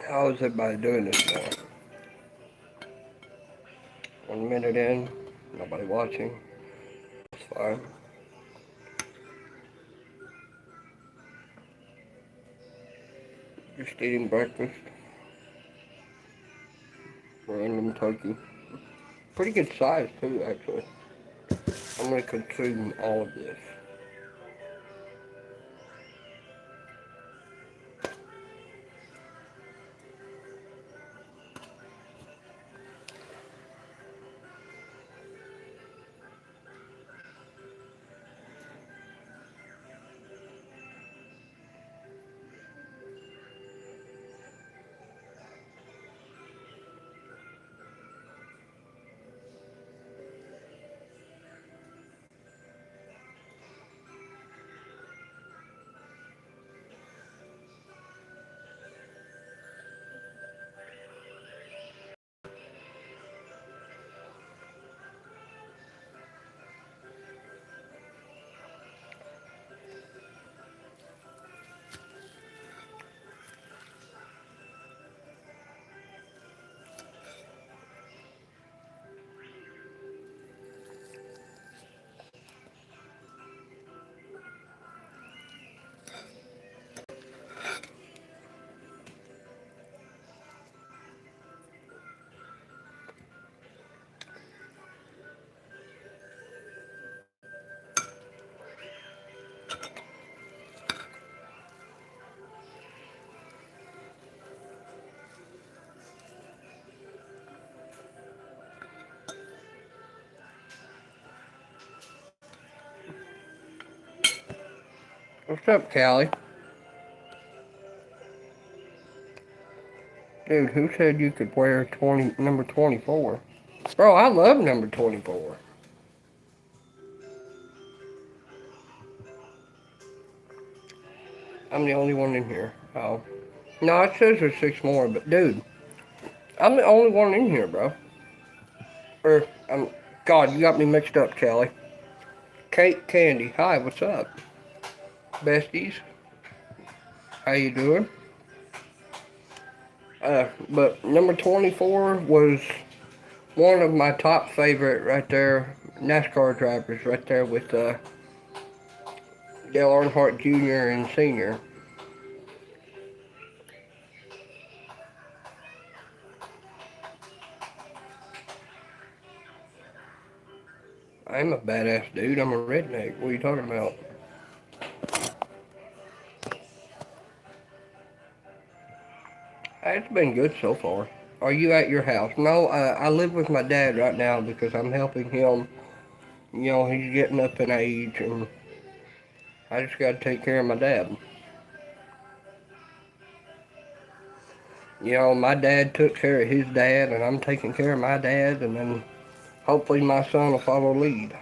How is everybody doing this morning? 1 minute in, nobody watching. It's fine. Just eating breakfast. Random turkey. Pretty good size too, actually. I'm gonna consume all of this. What's up, Callie? Dude, who said you could wear number 24? Bro, I love number 24. I'm the only one in here. Oh. No, it says there's 6 more, but dude, I'm the only one in here, bro. God, you got me mixed up, Callie. Kate Candy, hi, what's up? Besties, how you doing? But number 24 was one of my top favorite right there, NASCAR drivers right there with Dale Earnhardt Jr. and Sr. I'm a badass dude. I'm a redneck. What are you talking about? It's been good so far. Are you at your house? No, I live with my dad right now because I'm helping him. You know, he's getting up in age, and I just got to take care of my dad. You know, my dad took care of his dad, and I'm taking care of my dad, and then hopefully my son will follow lead.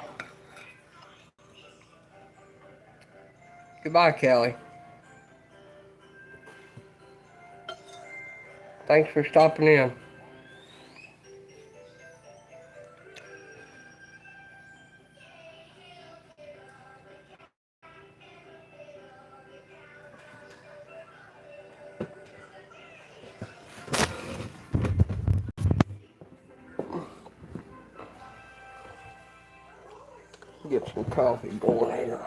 Goodbye, Callie. Thanks for stopping in. Get some coffee going here.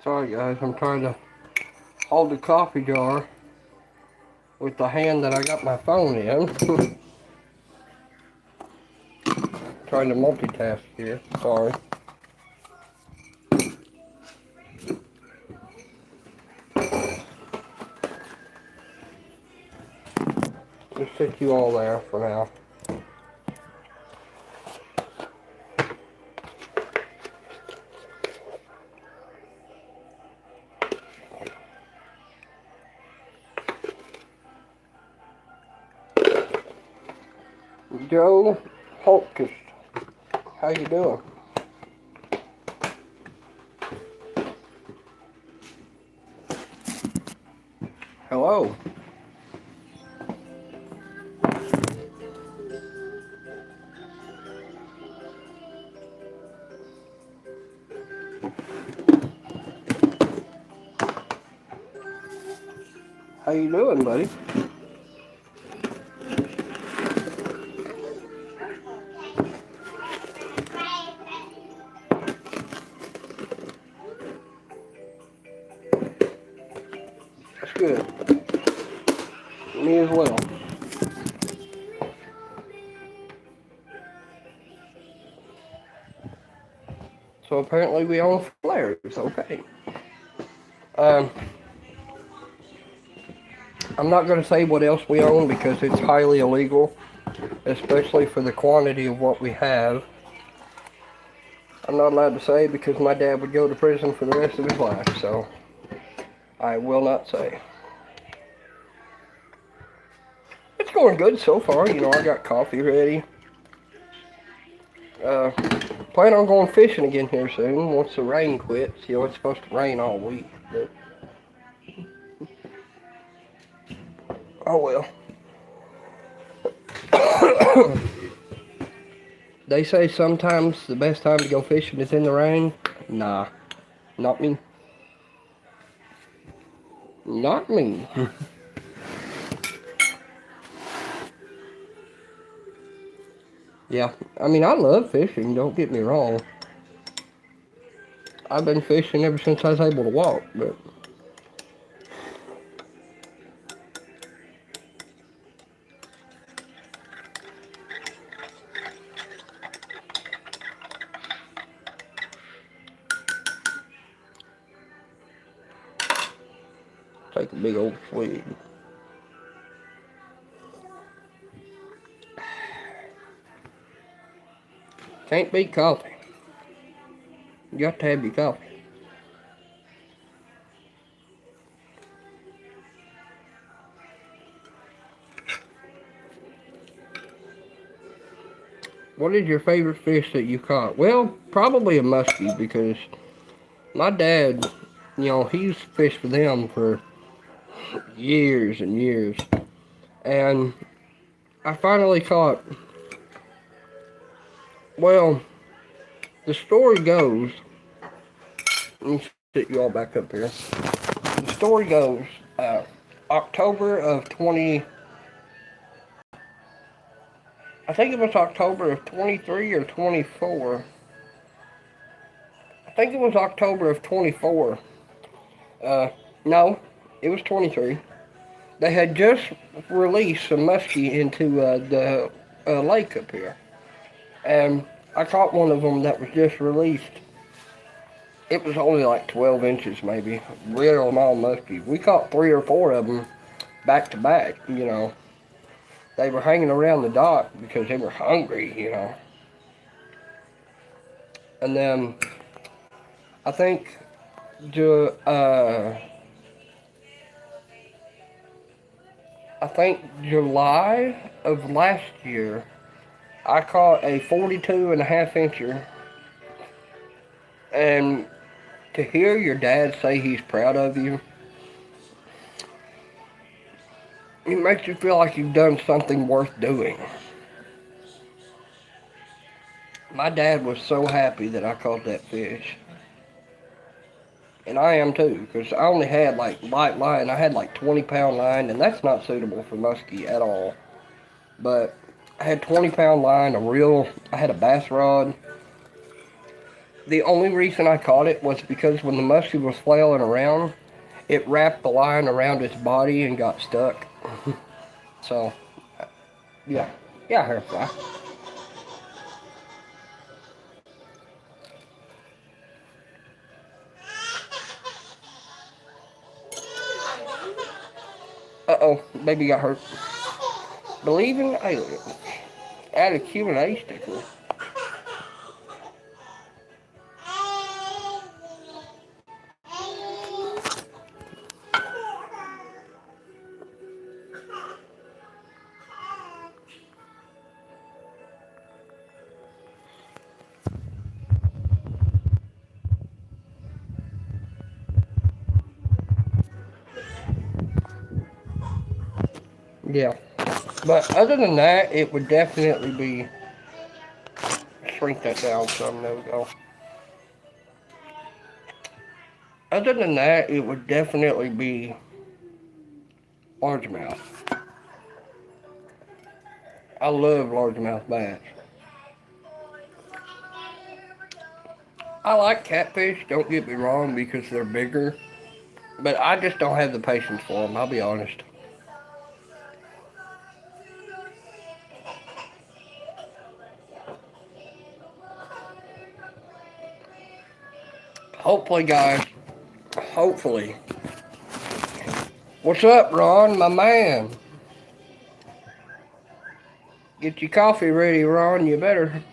Sorry guys, I'm trying to hold the coffee jar with the hand that I got my phone in. Trying to multitask here, sorry. Just sit you all there for now. Joe Holtkist, how you doing? Hello. How you doing, buddy? That's good. Me as well. So apparently we own flares. Okay. Um, I'm not going to say what else we own because it's highly illegal, especially for the quantity of what we have. I'm not allowed to say because my dad would go to prison for the rest of his life, so I will not say. It's going good so far. You know, I got coffee ready. Uh, Plan on going fishing again here soon once the rain quits. You know, it's supposed to rain all week, but oh well. They say sometimes the best time to go fishing is in the rain. Nah, not me. Not me. Yeah, I mean, I love fishing, don't get me wrong. I've been fishing ever since I was able to walk, but take a big old swig. Can't beat coffee. You got to have your coffee. What is your favorite fish that you caught? Well, probably a muskie because my dad, you know, he's fished for them for years and years. And I finally caught, well, the story goes, let me sit you all back up here. The story goes, October of 20, I think it was October of 23 or 24. I think it was October of 24. Uh, no, it was 23. They had just released some muskie into the lake up here. And I caught one of them that was just released. It was only like 12 inches maybe. Real small muskie. We caught 3 or 4 of them back to back, you know. They were hanging around the dock because they were hungry, you know. And then I think I think July of last year, I caught a 42.5 incher. And to hear your dad say he's proud of you, it makes you feel like you've done something worth doing. My dad was so happy that I caught that fish. And I am too, because I only had like light line. I had like 20-pound line, and that's not suitable for muskie at all. But I had 20-pound line, I had a bass rod. The only reason I caught it was because when the muskie was flailing around, it wrapped the line around its body and got stuck. So, yeah. Yeah, hair fly. Uh-oh, baby got hurt. Believe in aliens. Add a Q&A sticker. Yeah. But other than that, it would definitely be... Shrink that down some, there we go. Other than that, it would definitely be largemouth. I love largemouth bass. I like catfish, don't get me wrong, because they're bigger. But I just don't have the patience for them, I'll be honest. Hopefully, guys, hopefully. What's up, Ron, my man? Get your coffee ready, Ron, you better.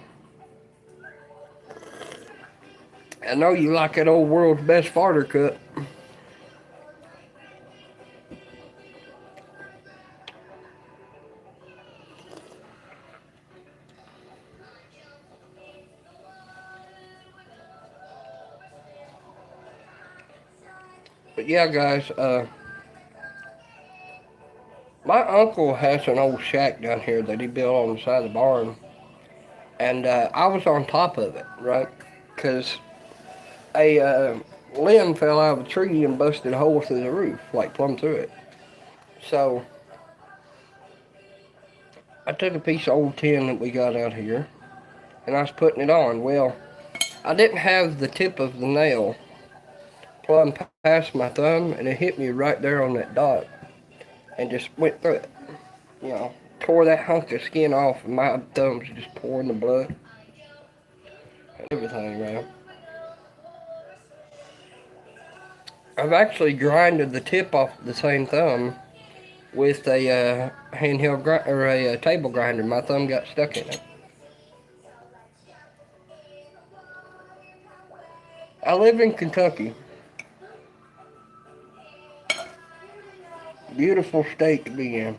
I know you like that old world's best farter cup. But yeah, guys, my uncle has an old shack down here that he built on the side of the barn. And I was on top of it, right? Because a limb fell out of a tree and busted a hole through the roof, like plumb through it. So I took a piece of old tin that we got out here, and I was putting it on. Well, I didn't have the tip of the nail plumb past my thumb, and it hit me right there on that dot, and just went through it. You know, tore that hunk of skin off, and my thumb's just pouring the blood and everything, man. I've actually grinded the tip off the same thumb with a handheld or a table grinder. My thumb got stuck in it. I live in Kentucky. Beautiful state to be in.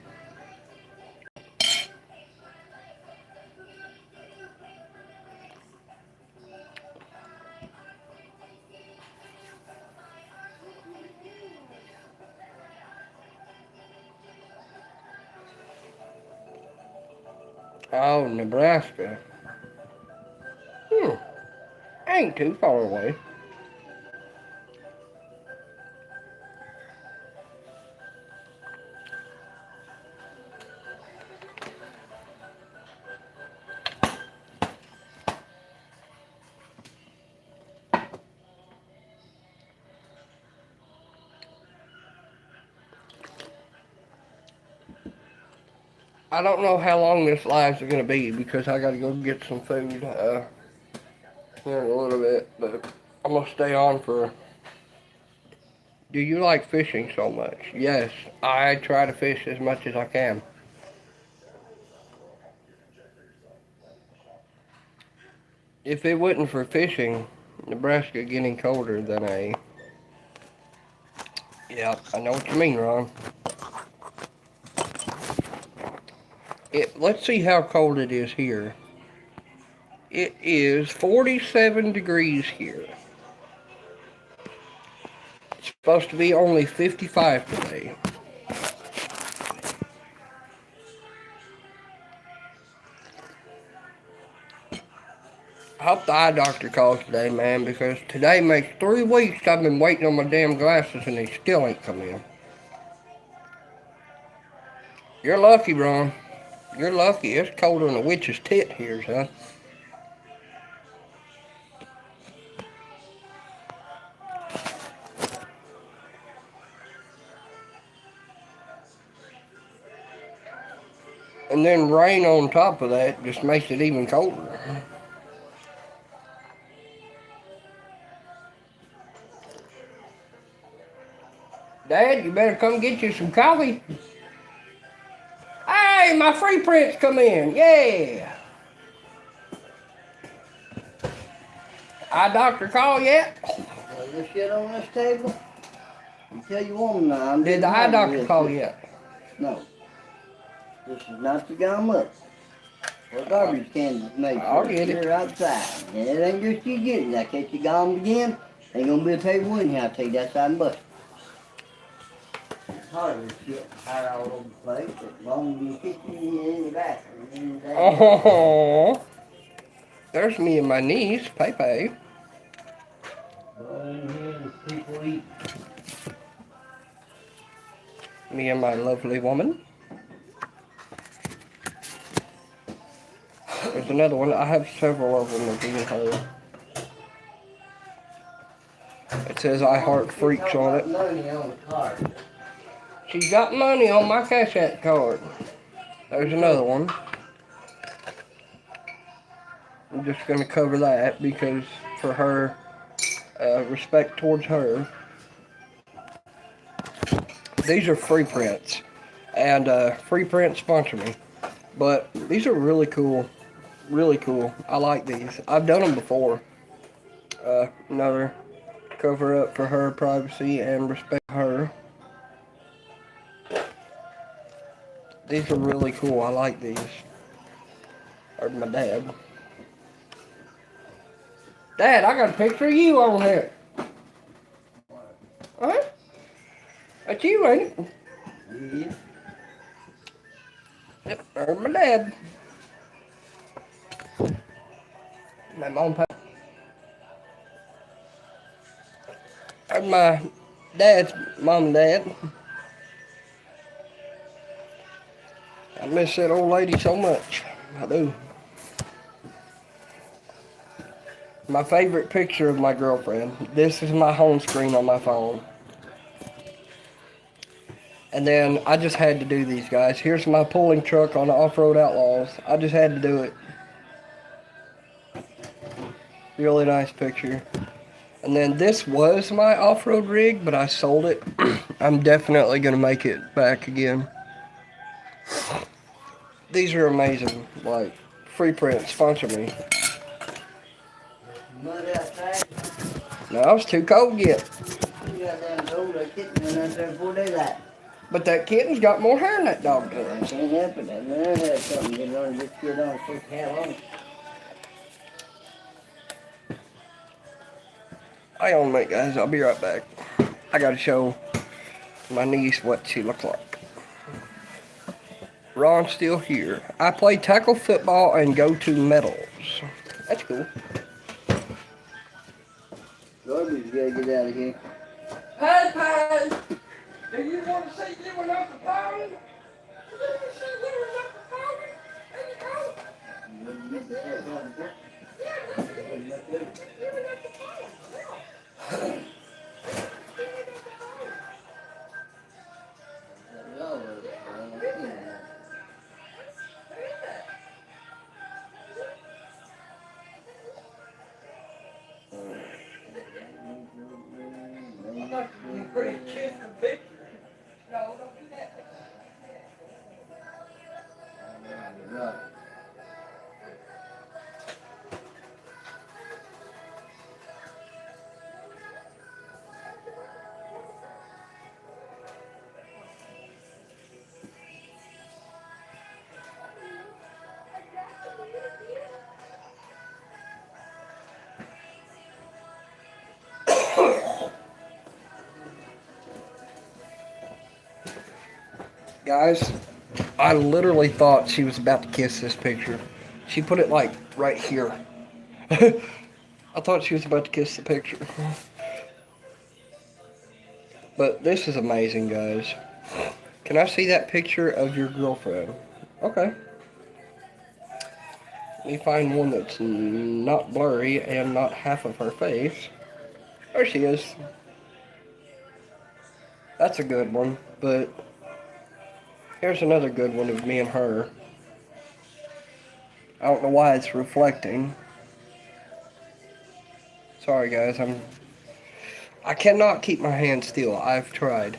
Oh, Nebraska. Hmm. Ain't too far away. I don't know how long this live's going to be because I got to go get some food here in a little bit. But I'm going to stay on for. Do you like fishing so much? Yes, I try to fish as much as I can. If it wasn't for fishing, Nebraska getting colder than a. Yeah, I know what you mean, Ron. Let's see how cold it is here. It is 47 degrees here. It's supposed to be only 55 today. I hope the eye doctor calls today, man, because today makes 3 weeks I've been waiting on my damn glasses and they still ain't come in. You're lucky, Ron. You're lucky. It's colder than a witch's tit here, son. And then rain on top of that just makes it even colder. Dad, you better come get you some coffee. Hey, my free prints come in. Yeah. Eye doctor call yet? This shit on this table? You tell you want now. Did the eye doctor call yet? No. This is not the gum up. Or garbage cans is made I'll for. get it. You're outside. And it ain't just you getting it. I catch you gone again, ain't gonna be a table in here. I'll take that side and bust it. Hardly shit high all over the place. As long as you kitchen in the bathroom. Oh, there's me and my niece, Pepe. Go in here and people eat. Me and my lovely woman. There's another one. I have several of them of me and her. It says I Heart Freaks on it. Money on the card. She's got money on my Cash App card. There's another one. I'm just going to cover that because for her, respect towards her. These are free prints. And free prints sponsor me. But these are really cool. Really cool. I like these. I've done them before. Another cover up for her privacy and respect her. These are really cool. I like these. Or my dad. Dad, I got a picture of you on here. Huh? That's you, ain't it? Yeah. Yep, there's my dad. My mom. There's my dad's mom and dad. I miss that old lady so much. I do. My favorite picture of my girlfriend. This is my home screen on my phone. And then I just had to do these, guys. Here's my pulling truck on the Off-Road Outlaws. I just had to do it. Really nice picture. And then this was my off-road rig, but I sold it. I'm definitely going to make it back again. These are amazing. Like, free print, sponsor me. Mud outside. No, it's too cold yet. You got them old kitten went out there before daylight. But that kitten's got more hair than that dog I does. can't help it. I never had something get on this kid on so hell on it. Hang on a minute, guys. I'll be right back. I gotta show my niece what she looks like. Ron's still here. I play tackle football and go to medals. That's cool. Garbage gotta get out of here. Pie, do you want to see giving up the pound? Do you see giving up the pound? There you go. I'm not going to pretty kiss the picture. No, don't do that. Guys, I literally thought she was about to kiss this picture. She put it like right here. I thought she was about to kiss the picture. But this is amazing, guys. Can I see that picture of your girlfriend? Okay. Let me find one that's not blurry and not half of her face. There she is. That's a good one, but here's another good one of me and her. I don't know why it's reflecting. Sorry guys, I cannot keep my hands still. I've tried.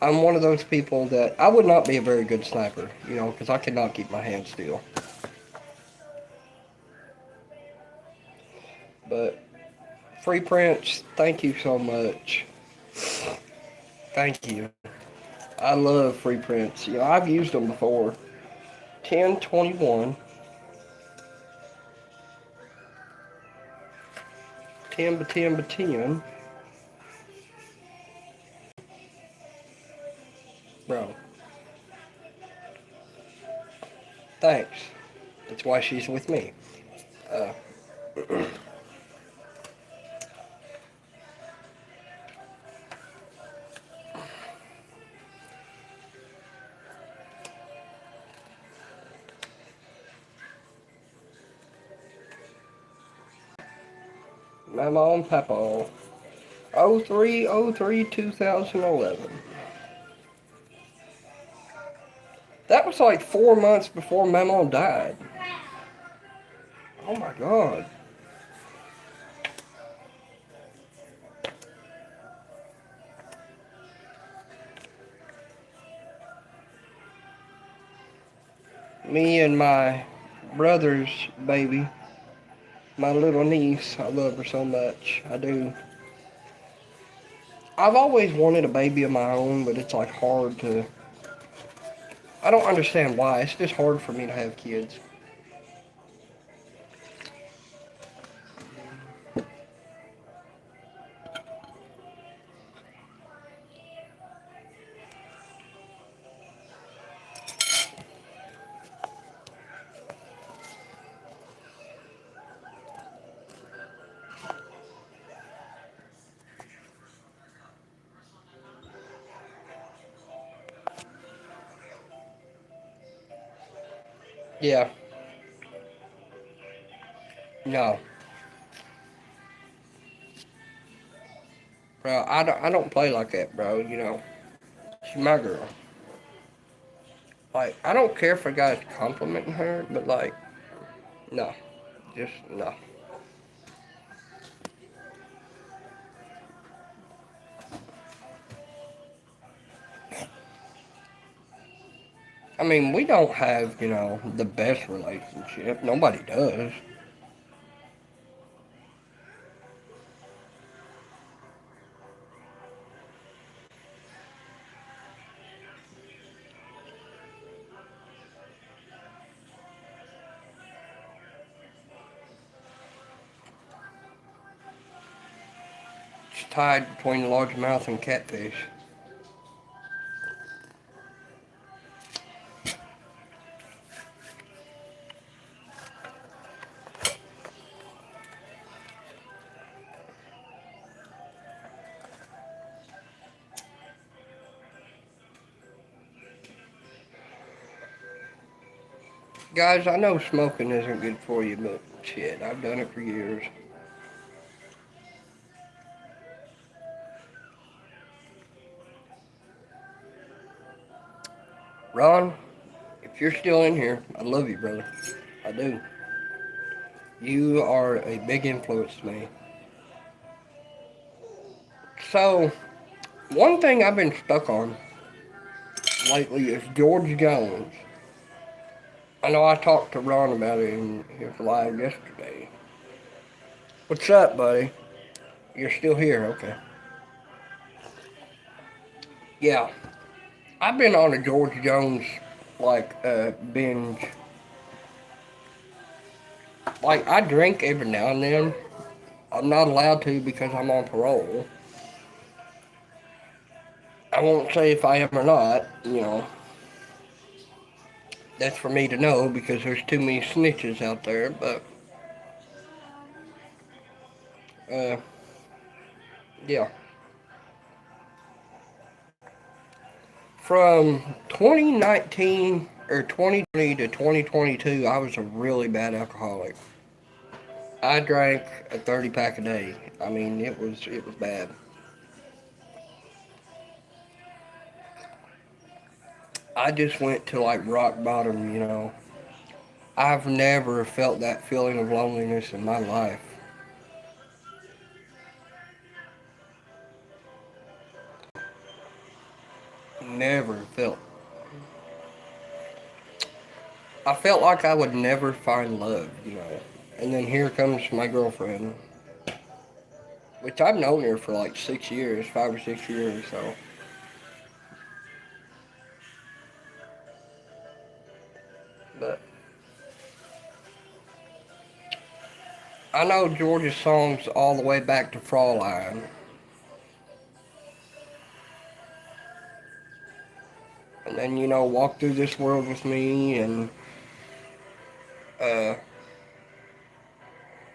I'm one of those people that I would not be a very good sniper, you know, because I cannot keep my hands still. But free prints, thank you so much. Thank you. I love free prints. You know, I've used them before. 1021. 10 by 10 by 10. Bro. Thanks. That's why she's with me. Uh, Mama and Papa. 0303 2011. That was like 4 months before Mama died. Oh my god. Me and my brother's baby, my little niece, I love her so much. I do. I've always wanted a baby of my own, but it's like hard to. I don't understand why. It's just hard for me to have kids. Yeah. No. Bro, I don't play like that, bro. She's my girl. Like, I don't care if a guy's complimenting her, but like, no. Just no. I mean, we don't have, the best relationship. Nobody does. It's tied between largemouth and catfish. Guys, I know smoking isn't good for you, but shit, I've done it for years. Ron, if you're still in here, I love you, brother. I do. You are a big influence to me. So, one thing I've been stuck on lately is George Jones. I know I talked to Ron about it in his live yesterday. What's up, buddy? You're still here, okay. Yeah, I've been on a George Jones, binge. Like, I drink every now and then. I'm not allowed to because I'm on parole. I won't say if I am or not, That's for me to know because there's too many snitches out there, but, uh, yeah. From 2019 or 2020 to 2022, I was a really bad alcoholic. I drank a 30 pack a day. I mean, it was bad. I just went to like rock bottom. I've never felt that feeling of loneliness in my life. Never felt. I felt like I would never find love. And then here comes my girlfriend, which I've known her for like 6 years, 5 or 6 years. So, but I know George's songs all the way back to Fraulein. And then, Walk Through This World with Me and uh,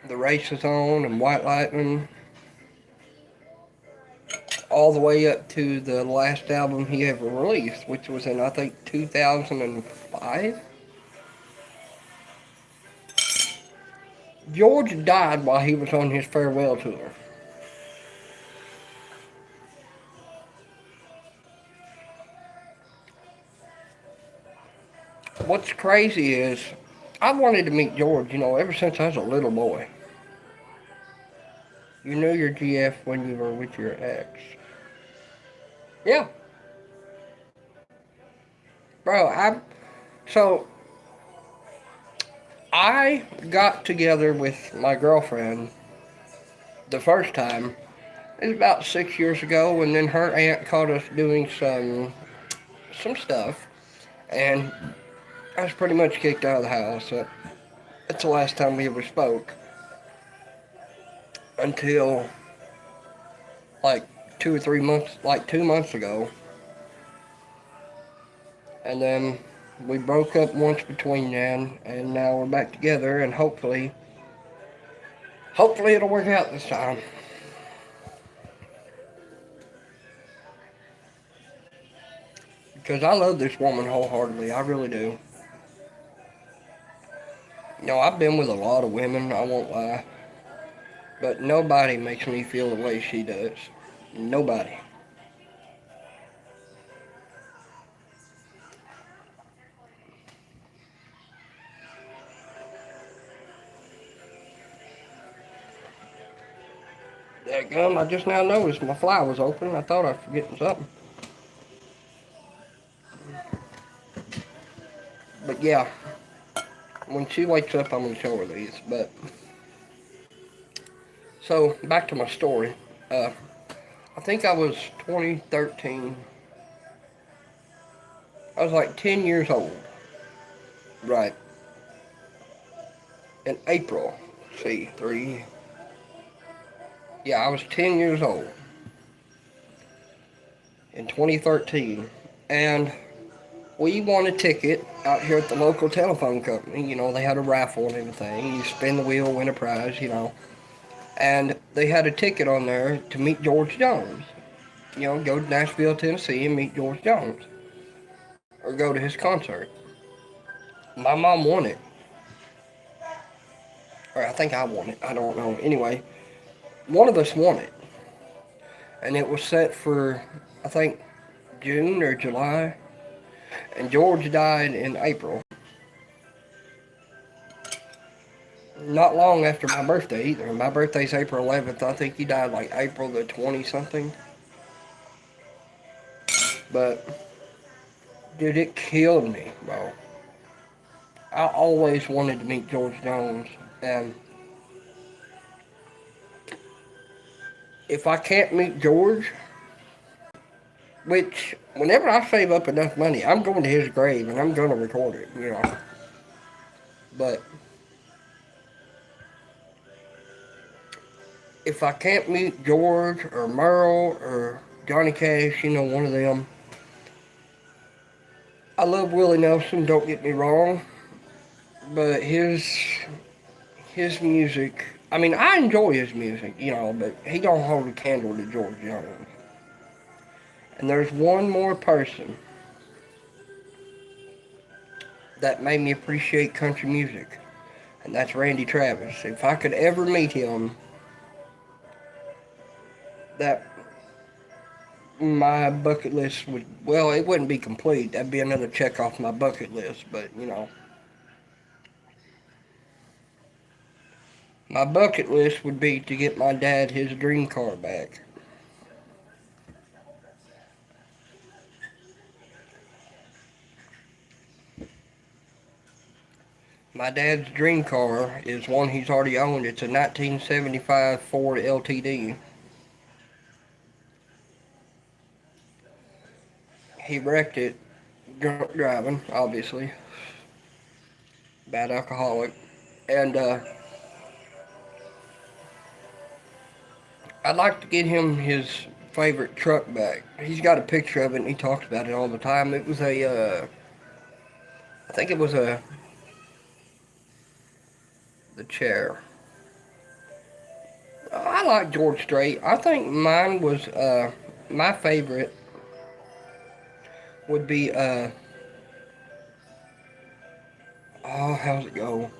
The Race is On and White Lightning, all the way up to the last album he ever released, which was in, I think, 2005. George died while he was on his farewell tour. What's crazy is I wanted to meet George, ever since I was a little boy. You knew your GF when you were with your ex. Yeah, bro. So I got together with my girlfriend the first time. It was about 6 years ago, and then her aunt caught us doing some stuff, and I was pretty much kicked out of the house. That's the last time we ever spoke until like 2 or 3 months, like 2 months ago, and then we broke up once between then, and now we're back together, and hopefully it'll work out this time. Because I love this woman wholeheartedly, I really do. I've been with a lot of women, I won't lie, but nobody makes me feel the way she does. Nobody. That gum, I just now noticed my fly was open. I thought I was forgetting something. But yeah, when she wakes up, I'm going to show her these. But, so, back to my story. Uh, I think I was 2013. I was like 10 years old. Right. In April. Let's see, three. Yeah, I was 10 years old in 2013. And we won a ticket out here at the local telephone company. They had a raffle and everything. You spin the wheel, win a prize. And they had a ticket on there to meet George Jones. Go to Nashville, Tennessee and meet George Jones. Or go to his concert. My mom won it. Or I think I won it. I don't know. Anyway, one of us won it. And it was set for, I think, June or July. And George died in April. Not long after my birthday either. My birthday's April 11th. I think he died like April the 20 something. But, dude, it killed me, bro. I always wanted to meet George Jones. And if I can't meet George, which whenever I save up enough money, I'm going to his grave and I'm going to record it. But if I can't meet George or Merle or Johnny Cash, one of them, I love Willie Nelson, don't get me wrong, but his music, I mean, I enjoy his music, but he don't hold a candle to George Jones. And there's one more person that made me appreciate country music, and that's Randy Travis. If I could ever meet him, that my bucket list would, well, it wouldn't be complete. That'd be another check off my bucket list, but my bucket list would be to get my dad his dream car back. My dad's dream car is one he's already owned. It's a 1975 Ford LTD. He wrecked it drunk driving, obviously. Bad alcoholic. And I'd like to get him his favorite truck back. He's got a picture of it and he talks about it all the time. It was I think it was the chair. I like George Strait. I think mine was, my favorite would be, oh, how's it go?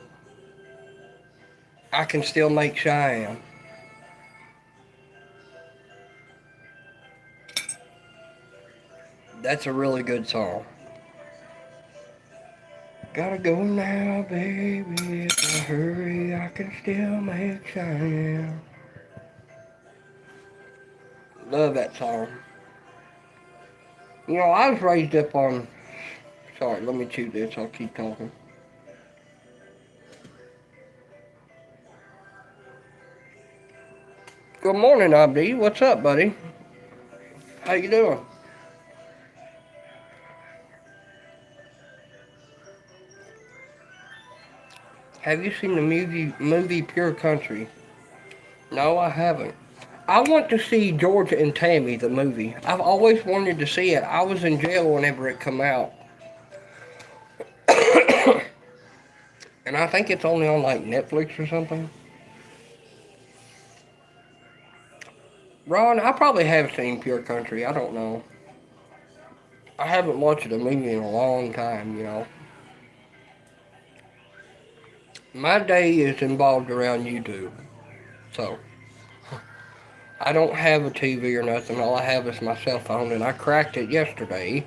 I Can Still Make Cheyenne. That's a really good song. Gotta go now, baby. If I hurry, I can still make Cheyenne. Love that song. You know, I was raised up on. Sorry, let me chew this. I'll keep talking. Good morning, Abdi. What's up, buddy? How you doing? Have you seen the movie Pure Country? No, I haven't. I want to see Georgia and Tammy, the movie. I've always wanted to see it. I was in jail whenever it come out. And I think it's only on like Netflix or something. Ron, I probably have seen Pure Country. I don't know. I haven't watched a movie in a long time, you know. My day is involved around YouTube. So, I don't have a TV or nothing. All I have is my cell phone, and I cracked it yesterday.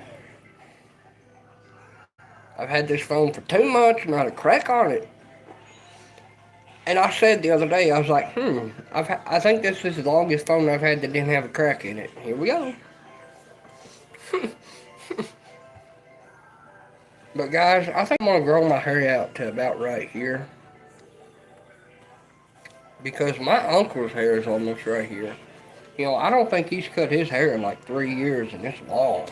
I've had this phone for 2 months, not a crack on it. And I said the other day, I was like, I think this is the longest phone I've had that didn't have a crack in it. Here we go. But guys, I think I'm going to grow my hair out to about right here. Because my uncle's hair is almost right here. You know, I don't think he's cut his hair in like 3 years, and it's long.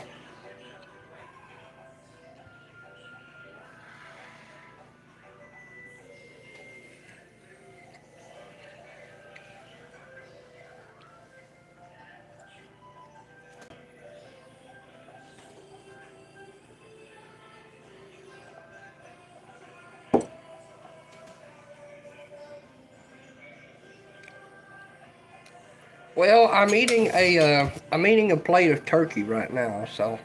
Well, I'm eating a plate of turkey right now, so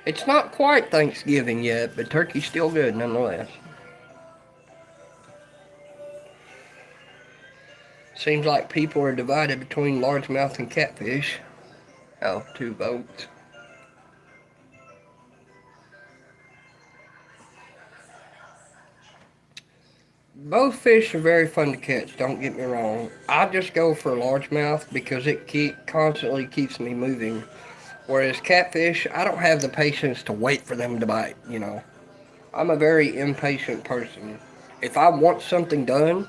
it's not quite Thanksgiving yet, but turkey's still good nonetheless. Seems like people are divided between largemouth and catfish. Oh, 2 votes. Both fish are very fun to catch, don't get me wrong. I just go for largemouth because it constantly keeps me moving. Whereas catfish, I don't have the patience to wait for them to bite, you know. I'm a very impatient person. If I want something done,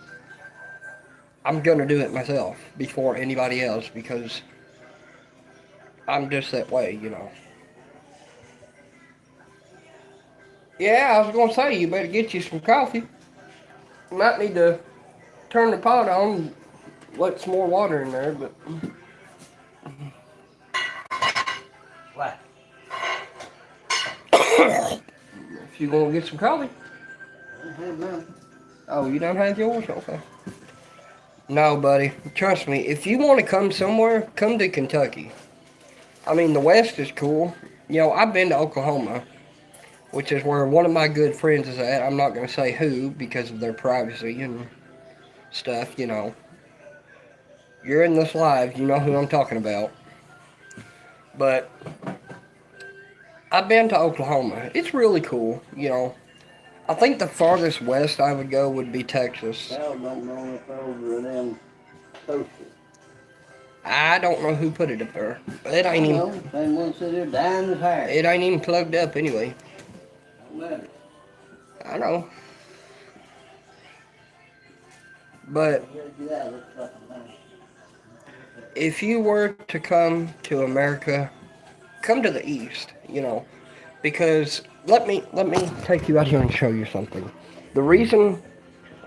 I'm gonna do it myself before anybody else because I'm just that way, you know. Yeah, I was gonna say you better get you some coffee. You might need to turn the pot on, let some more water in there, but What? if you gonna get some coffee. I don't have none. Oh, you don't have yours? Okay. No, buddy. Trust me, if you want to come somewhere, come to Kentucky. I mean, the West is cool. You know, I've been to Oklahoma, which is where one of my good friends is at. I'm not going to say who because of their privacy and stuff, you know. You're in this live, you know who I'm talking about. But I've been to Oklahoma. It's really cool, you know. I think the farthest west I would go would be Texas. Cows don't know if over them toasted. I don't know who put it up there. It I ain't know. even. Same one said they're dying as hair. It ain't even plugged up anyway. Don't matter. I know. But if you were to come to America, come to the East, you know, because let me take you out here and show you something. The reason,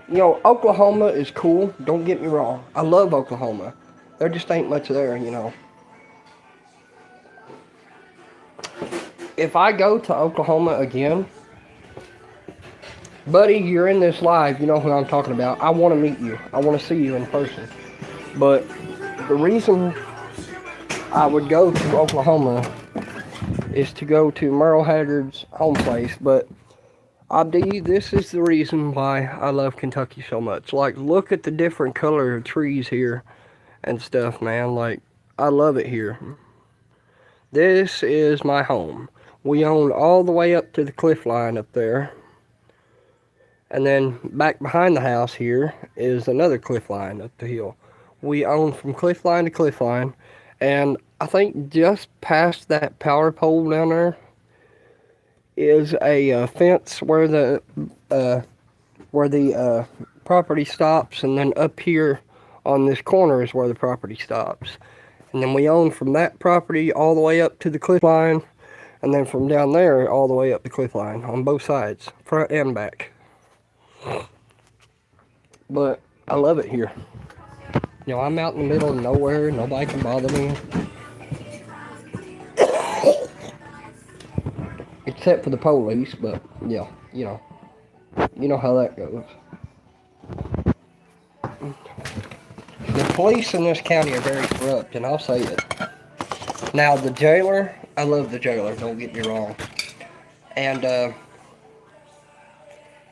you know, Oklahoma is cool. Don't get me wrong. I love Oklahoma. There just ain't much there, you know. If I go to Oklahoma again, buddy, you're in this live. You know who I'm talking about. I want to meet you. I want to see you in person. But the reason I would go to Oklahoma is to go to Merle Haggard's home place. But Abdi, this is the reason why I love Kentucky so much. Like, look at the different color of trees here and stuff, man. Like, I love it here. This is my home. We own all the way up to the cliff line up there. And then back behind the house here is another cliff line up the hill. We own from cliff line to cliff line. And I think just past that power pole down there is a fence uh, where the property stops, and then up here on this corner is where the property stops. And then we own from that property all the way up to the cliff line, and then from down there all the way up the cliff line on both sides, front and back. But I love it here. You know, I'm out in the middle of nowhere. Nobody can bother me. Except for the police, but yeah, you know how that goes. The police in this county are very corrupt, and I'll say it. Now, the jailer, I love the jailer, don't get me wrong. And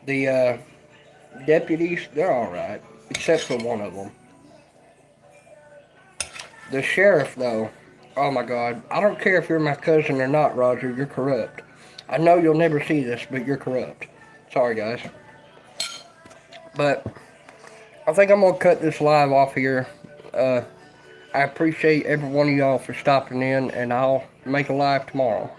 the deputies, they're alright, except for one of them. The sheriff, though, oh my God, I don't care if you're my cousin or not, Roger, you're corrupt. I know you'll never see this, but you're corrupt. Sorry, guys. But I think I'm going to cut this live off here. I appreciate every one of y'all for stopping in, and I'll make a live tomorrow.